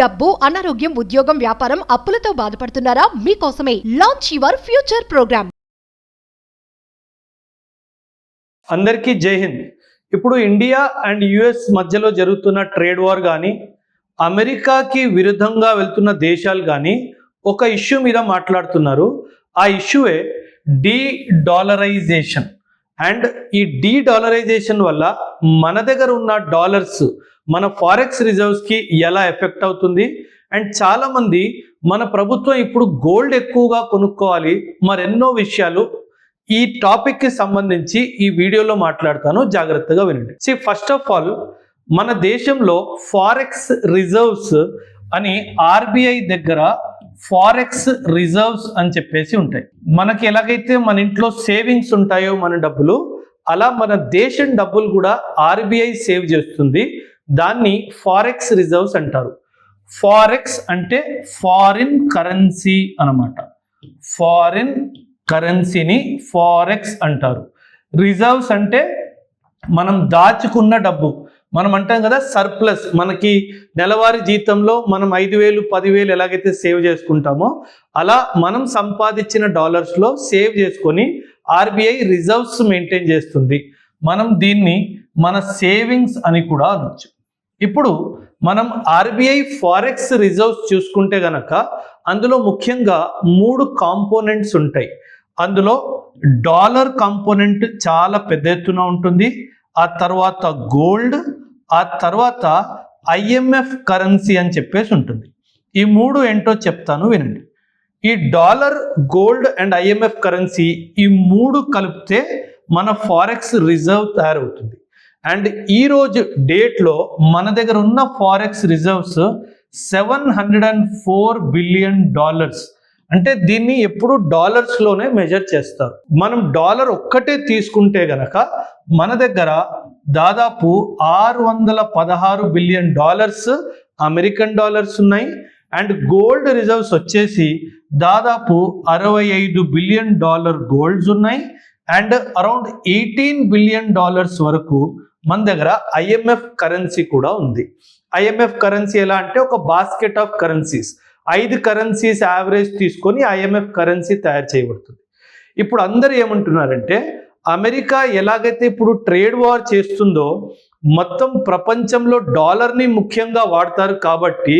డబ్బు, అనారోగ్యం, ఉద్యోగం, వ్యాపారం, అప్పులతో బాధపడుతున్నారా? మీకోసమే లాంచ్ యువర్ ఫ్యూచర్ ప్రోగ్రామ్. అందరికీ జై హింద్. ఇప్పుడు ఇండియా అండ్ యుఎస్ మధ్యలో జరుగుతున్న ట్రేడ్ వార్ కానీ, అమెరికాకి విరుద్ధంగా వెళ్తున్న దేశాలు కానీ ఒక ఇష్యూ మీద మాట్లాడుతున్నారు. ఆ ఇష్యూయే డీ-డాలరైజేషన్. అండ్ ఈ డీ-డాలరైజేషన్ వల్ల మన దగ్గర ఉన్న డాలర్స్ మన ఫారెక్స్ రిజర్వ్స్కి ఎలా ఎఫెక్ట్ అవుతుంది. అండ్ చాలామంది మన ప్రభుత్వం ఇప్పుడు గోల్డ్ ఎక్కువగా కొనుక్కోవాలి, మరెన్నో విషయాలు ఈ టాపిక్కి సంబంధించి ఈ వీడియోలో మాట్లాడతాను, జాగ్రత్తగా వినండి. ఫస్ట్ ఆఫ్ ఆల్, మన దేశంలో ఫారెక్స్ రిజర్వ్స్ అని ఆర్బీఐ దగ్గర ఫారెక్స్ రిజర్వ్స్ అని చెప్పేసి ఉంటాయి. మనకి ఎలాగైతే మన ఇంట్లో సేవింగ్స్ ఉంటాయో మన డబ్బులు, అలా మన దేశం డబ్బులు కూడా ఆర్బీఐ సేవ్ చేస్తుంది. దాన్ని ఫారెక్స్ రిజర్వ్స్ అంటారు. ఫారెక్స్ అంటే ఫారిన్ కరెన్సీ అన్నమాట. ఫారిన్ కరెన్సీని ఫారెక్స్ అంటారు. రిజర్వ్స్ అంటే మనం దాచుకున్న డబ్బు. మనం అంటాం కదా సర్ప్లస్. మనకి నెలవారీ జీతంలో మనం 5,000 10,000 ఎలాగైతే సేవ్ చేసుకుంటామో, అలా మనం సంపాదించిన డాలర్స్లో సేవ్ చేసుకొని ఆర్బీఐ రిజర్వ్స్ మెయింటైన్ చేస్తుంది. మనం దీన్ని మన సేవింగ్స్ అని కూడా అనొచ్చు. ఇప్పుడు మనం ఆర్బీఐ ఫారెక్స్ రిజర్వ్స్ చూసుకుంటే గనక అందులో ముఖ్యంగా 3 కాంపోనెంట్స్ ఉంటాయి. అందులో డాలర్ కాంపోనెంట్ చాలా పెద్ద ఎత్తున ఉంటుంది. ఆ తర్వాత గోల్డ్, ఆ తర్వాత ఐఎంఎఫ్ కరెన్సీ అని చెప్పేసి ఉంటుంది. ఈ 3 ఏంటో చెప్తాను, వినండి. ఈ dollar, gold and IMF currency, ఈ 3 కలిపితే మన ఫారెక్స్ రిజర్వ్ తయారవుతుంది. అండ్ ఈరోజు డేట్లో మన దగ్గర ఉన్న ఫారెక్స్ రిజర్వ్స్ $704 బిలియన్. అంటే దీన్ని ఎప్పుడు డాలర్స్లోనే మెజర్ చేస్తారు. మనం డాలర్ ఒక్కటే తీసుకుంటే గనక మన దగ్గర దాదాపు $616 బిలియన్ అమెరికన్ డాలర్స్ ఉన్నాయి. అండ్ గోల్డ్ రిజర్వ్స్ వచ్చేసి దాదాపు $65 బిలియన్ గోల్డ్స్ ఉన్నాయి. అండ్ అరౌండ్ $18 బిలియన్ వరకు మన దగ్గర ఐఎంఎఫ్ కరెన్సీ కూడా ఉంది. ఐఎంఎఫ్ కరెన్సీ ఎలా అంటే ఒక basket of currencies, 5 currencies average తీసుకొని ఐఎంఎఫ్ కరెన్సీ తయారు చేయబడుతుంది. ఇప్పుడు అందరూ ఏమంటున్నారంటే, అమెరికా ఎలాగైతే ఇప్పుడు ట్రేడ్ వార్ చేస్తుందో, మొత్తం ప్రపంచంలో డాలర్ని ముఖ్యంగా వాడతారు కాబట్టి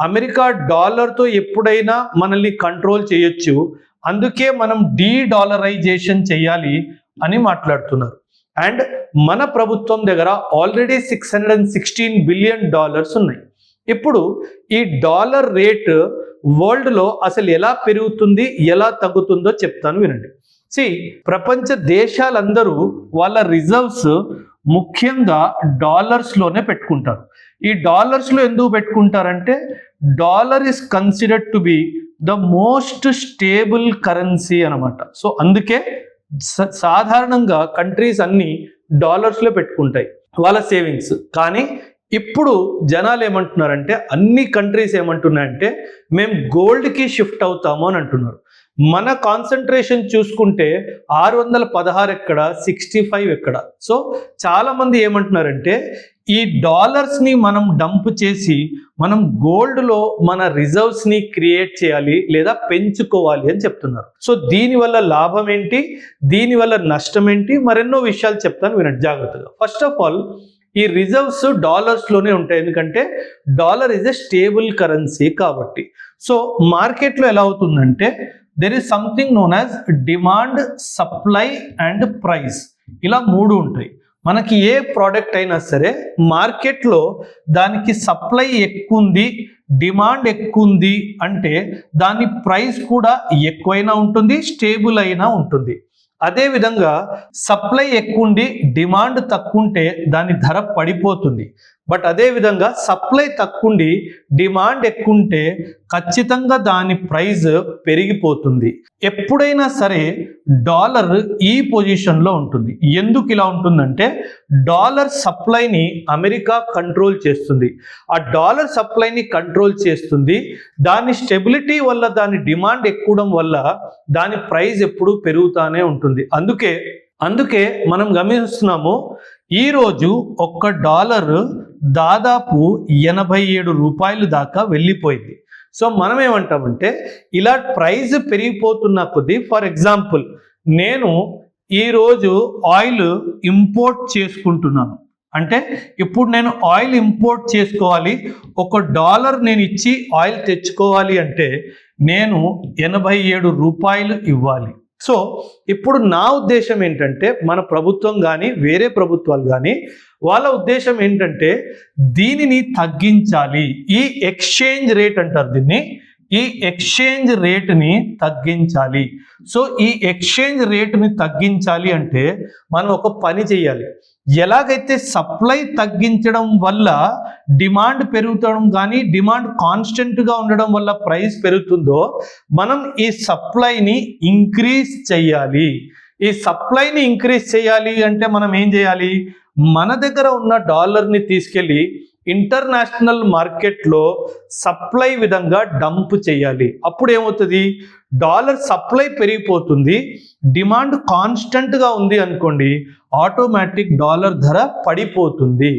అమెరికా డాలర్తో ఎప్పుడైనా మనల్ని కంట్రోల్ చేయొచ్చు, అందుకే మనం డీ-డాలరైజేషన్ చేయాలి అని మాట్లాడుతున్నారు. అండ్ మన ప్రభుత్వం దగ్గర ఆల్రెడీ $616 బిలియన్ ఉన్నాయి. ఇప్పుడు ఈ డాలర్ రేట్ వరల్డ్లో అసలు ఎలా పెరుగుతుంది, ఎలా తగ్గుతుందో చెప్తాను, వినండి. ప్రపంచ దేశాలందరూ వాళ్ళ రిజర్వ్స్ ముఖ్యంగా డాలర్స్లోనే పెట్టుకుంటారు. ఈ డాలర్స్లో ఎందుకు పెట్టుకుంటారంటే, dollar is considered to be the most stable currency అనమాట. సో అందుకే సాధారణంగా కంట్రీస్ అన్ని డాలర్స్లో పెట్టుకుంటాయి వాళ్ళ సేవింగ్స్. కానీ ఇప్పుడు జనాలు ఏమంటున్నారంటే, అన్ని కంట్రీస్ ఏమంటున్నాయంటే మేము గోల్డ్కి షిఫ్ట్ అవుతాము అని అంటున్నారు. మన కాన్సన్ట్రేషన్ చూసుకుంటే 616 ఎక్కడ, 65 ఎక్కడ. సో చాలామంది ఏమంటున్నారంటే, ఈ డాలర్స్ని మనం డంప్ చేసి మనం గోల్డ్లో మన రిజర్వ్స్ని క్రియేట్ చేయాలి లేదా పెంచుకోవాలి అని చెప్తున్నారు. సో దీనివల్ల లాభం ఏంటి, దీనివల్ల నష్టం ఏంటి, మరెన్నో విషయాలు చెప్తాను, వినండి జాగ్రత్తగా. ఫస్ట్ ఆఫ్ ఆల్, ఈ రిజర్వ్స్ డాలర్స్లోనే ఉంటాయి, ఎందుకంటే dollar is a stable currency కాబట్టి. సో మార్కెట్లో ఎలా అవుతుందంటే, there is something known as demand, supply and price. ఇలా 3 ఉంటాయి. మనకి ఏ ప్రోడక్ట్ అయినా సరే మార్కెట్లో దానికి సప్లై ఎక్కువ ఉంది, డిమాండ్ ఎక్కువ ఉంది అంటే దాని ప్రైస్ కూడా ఎక్కువైనా ఉంటుంది, స్టేబుల్ అయినా ఉంటుంది. అదేవిధంగా సప్లై ఎక్కువ ఉండి డిమాండ్ తక్కువ ఉంటే దాని ధర పడిపోతుంది. బట్ అదేవిధంగా సప్లై తక్కువ ఉండి డిమాండ్ ఎక్కువ ఉంటే ఖచ్చితంగా దాని ప్రైస్ పెరిగిపోతుంది. ఎప్పుడైనా సరే డాలర్ ఈ పొజిషన్లో ఉంటుంది. ఎందుకు ఇలా ఉంటుందంటే, డాలర్ సప్లైని అమెరికా కంట్రోల్ చేస్తుంది. ఆ డాలర్ సప్లైని కంట్రోల్ చేస్తుంది. దాని స్టెబిలిటీ వల్ల, దాని డిమాండ్ ఎక్కువడం వల్ల దాని ప్రైస్ ఎప్పుడూ పెరుగుతూనే ఉంటుంది. అందుకే మనం గమనిస్తున్నాము, ఈరోజు $1 దాదాపు 87 రూపాయలు దాకా వెళ్ళిపోయింది. సో మనం ఏమంటామంటే ఇలా ప్రైస్ పెరిగిపోతున్న కొద్దీ, ఫర్ ఎగ్జాంపుల్ నేను ఈరోజు ఆయిల్ ఇంపోర్ట్ చేసుకుంటున్నాను. అంటే ఇప్పుడు నేను ఆయిల్ ఇంపోర్ట్ చేసుకోవాలి, $1 నేను ఇచ్చి ఆయిల్ తెచ్చుకోవాలి అంటే నేను 87 రూపాయలు ఇవ్వాలి. సో ఇప్పుడు నా ఉద్దేశం ఏంటంటే, మన ప్రభుత్వం కానీ వేరే ప్రభుత్వాలు కానీ వాళ్ళ ఉద్దేశం ఏంటంటే దీనిని తగ్గించాలి. ఈ ఎక్స్చేంజ్ రేట్ అంటారు దీన్ని, ఈ ఎక్స్చేంజ్ రేట్ని తగ్గించాలి. సో ఈ ఎక్స్చేంజ్ రేట్ని తగ్గించాలి అంటే మనం ఒక పని చేయాలి. ఎలాగైతే సప్లై తగ్గించడం వల్ల డిమాండ్ పెరుగుతడం కానీ డిమాండ్ కాన్స్టెంట్గా ఉండడం వల్ల ప్రైస్ పెరుగుతుందో, మనం ఈ సప్లైని ఇంక్రీజ్ చేయాలి. ఈ సప్లైని ఇంక్రీజ్ చేయాలి అంటే మనం ఏం చేయాలి, మన దగ్గర ఉన్న డాలర్ని తీసుకెళ్ళి ఇంటర్నేషనల్ మార్కెట్లో సప్లై విధంగా డంప్ చేయాలి. అప్పుడు ఏమవుతుంది, డాలర్ సప్లై పెరిగిపోతుంది, డిమాండ్ కాన్స్టెంట్గా ఉంది అనుకోండి, ఆటోమేటిక్ డాలర్ ధర పడిపోతుంది.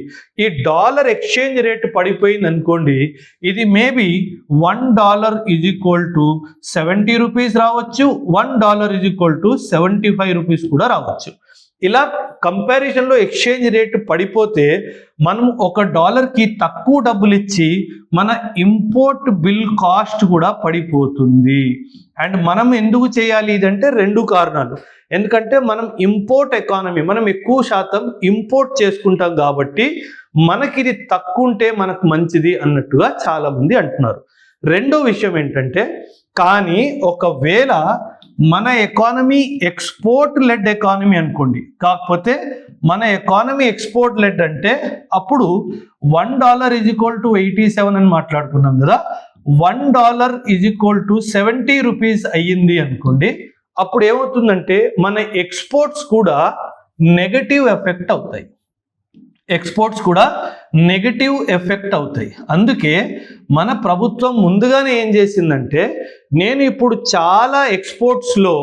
ఈ డాలర్ ఎక్స్చేంజ్ రేట్ పడిపోయింది అనుకోండి, ఇది మేబీ $1 = 70 రూపీస్ రావచ్చు, $1 = 75 రూపీస్ కూడా రావచ్చు. ఇలా కంపారిజన్లో ఎక్స్చేంజ్ రేట్ పడిపోతే మనం $1కి తక్కువ డబ్బులు ఇచ్చి మన ఇంపోర్ట్ బిల్ కాస్ట్ కూడా పడిపోతుంది. అండ్ మనం ఎందుకు చేయాలి ఇదంటే 2 కారణాలు. ఎందుకంటే మనం ఇంపోర్ట్ ఎకానమీ, మనం ఎక్కువ శాతం ఇంపోర్ట్ చేసుకుంటాం కాబట్టి మనకి ఇది తక్కువ ఉంటే మనకు మంచిది అన్నట్టుగా చాలామంది అంటున్నారు. రెండో విషయం ఏంటంటే, కానీ ఒకవేళ మన ఎకానమీ ఎక్స్పోర్ట్ లెడ్ ఎకానమీ అనుకోండి, కాకపోతే మన ఎకానమీ ఎక్స్పోర్ట్ లెడ్ అంటే అప్పుడు $1 = 87 అని మాట్లాడుకున్నాం కదా, $1 = 70 రూపీస్ అయ్యింది అనుకోండి, అప్పుడు ఏమవుతుందంటే మన ఎక్స్పోర్ట్స్ కూడా నెగటివ్ ఎఫెక్ట్ అవుతాయి. ఎక్స్పోర్ట్స్ కూడా నెగటివ్ ఎఫెక్ట్ అవుతాయి. అందుకే మన ప్రభుత్వం ముందుగానే ఏం చేసిందంటే, నేను ఇప్పుడు చాలా ఎక్స్పోర్ట్స్లో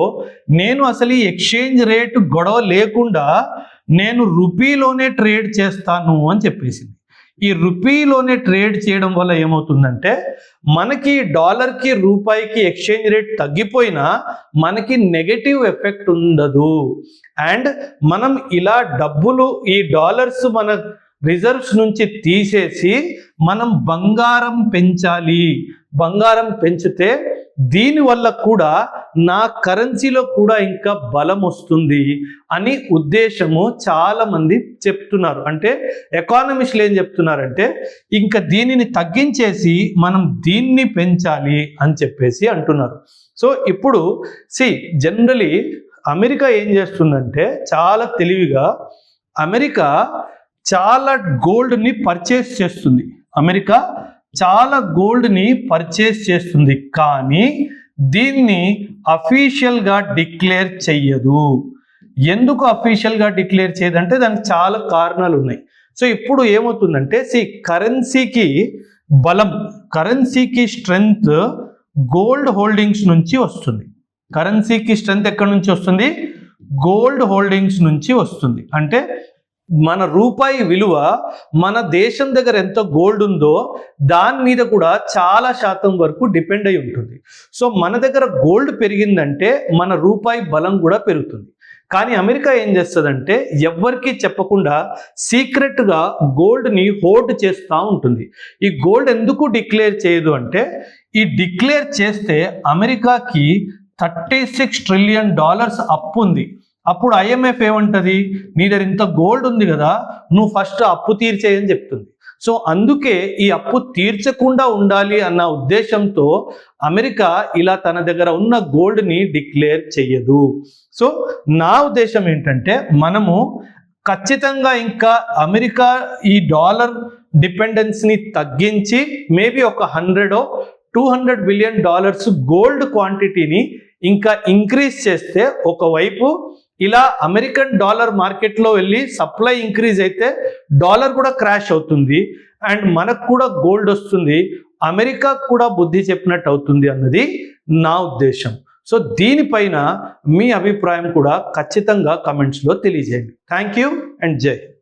నేను అసలు ఈ ఎక్స్చేంజ్ రేట్ గొడవ లేకుండా నేను రూపీలోనే ట్రేడ్ చేస్తాను అని చెప్పేసింది. ఈ రూపీలోనే ట్రేడ్ చేయడం వల్ల ఏమవుతుందంటే, మనకి డాలర్కి రూపాయికి ఎక్స్చేంజ్ రేట్ తగ్గిపోయినా మనకి నెగటివ్ ఎఫెక్ట్ ఉండదు. అండ్ మనం ఇలా డబ్బులు, ఈ డాలర్స్ మన రిజర్వ్స్ నుంచి తీసేసి మనం బంగారం పెంచాలి. బంగారం పెంచితే దీనివల్ల కూడా నా కరెన్సీలో కూడా ఇంకా బలం వస్తుంది అని ఉద్దేశము చాలా మంది చెప్తున్నారు. అంటే ఎకానమిస్టులు ఏం చెప్తున్నారంటే, ఇంకా దీనిని తగ్గించేసి మనం దీన్ని పెంచాలి అని చెప్పేసి అంటున్నారు. సో ఇప్పుడు జనరలీ అమెరికా ఏం చేస్తుందంటే చాలా తెలివిగా, అమెరికా చాలా గోల్డ్ని పర్చేస్ చేస్తుంది. అమెరికా చాలా గోల్డ్ని పర్చేస్ చేస్తుంది, కానీ దీన్ని అఫీషియల్గా డిక్లేర్ చెయ్యదు. ఎందుకు అఫీషియల్గా డిక్లేర్ చేయదంటే దానికి చాలా కారణాలు ఉన్నాయి. సో ఇప్పుడు ఏమవుతుందంటే, కరెన్సీకి బలం, కరెన్సీకి స్ట్రెంగ్త్ గోల్డ్ హోల్డింగ్స్ నుంచి వస్తుంది. కరెన్సీకి స్ట్రెంగ్త్ ఎక్కడి నుంచి వస్తుంది, గోల్డ్ హోల్డింగ్స్ నుంచి వస్తుంది. అంటే మన రూపాయి విలువ మన దేశం దగ్గర ఎంత గోల్డ్ ఉందో దాని మీద కూడా చాలా శాతం వరకు డిపెండ్ అయి ఉంటుంది. సో మన దగ్గర గోల్డ్ పెరిగిందంటే మన రూపాయి బలం కూడా పెరుగుతుంది. కానీ అమెరికా ఏం చేస్తుందంటే, ఎవ్వరికీ చెప్పకుండా సీక్రెట్గా గోల్డ్ని హోల్డ్ చేస్తూ ఉంటుంది. ఈ గోల్డ్ ఎందుకు డిక్లేర్ చేయదు అంటే, ఈ డిక్లేర్ చేస్తే అమెరికాకి $36 ట్రిలియన్ అప్పు ఉంది. అప్పుడు IMF ఏమంటది, నీ దగ్గర ఇంత గోల్డ్ ఉంది కదా, నువ్వు ఫస్ట్ అప్పు తీర్చేయని చెప్తుంది. సో అందుకే ఈ అప్పు తీర్చకుండా ఉండాలి అన్న ఉద్దేశంతో అమెరికా ఇలా తన దగ్గర ఉన్న గోల్డ్ని డిక్లేర్ చెయ్యదు. సో నా ఉద్దేశం ఏంటంటే, మనము ఖచ్చితంగా ఇంకా అమెరికా ఈ డాలర్ డిపెండెన్స్ని తగ్గించి మేబీ ఒక $100-200 బిలియన్ గోల్డ్ క్వాంటిటీని ఇంకా ఇంక్రీజ్ చేస్తే, ఒకవైపు ఇలా అమెరికన్ డాలర్ మార్కెట్లో వెళ్ళి సప్లై ఇంక్రీజ్ అయితే డాలర్ కూడా క్రాష్ అవుతుంది అండ్ మనకు కూడా గోల్డ్ వస్తుంది, అమెరికా కూడా బుద్ధి చెప్పినట్టు అవుతుంది అన్నది నా ఉద్దేశం. సో దీనిపైన మీ అభిప్రాయం కూడా ఖచ్చితంగా కమెంట్స్లో తెలియజేయండి. థ్యాంక్ యూ అండ్ జై హింద్.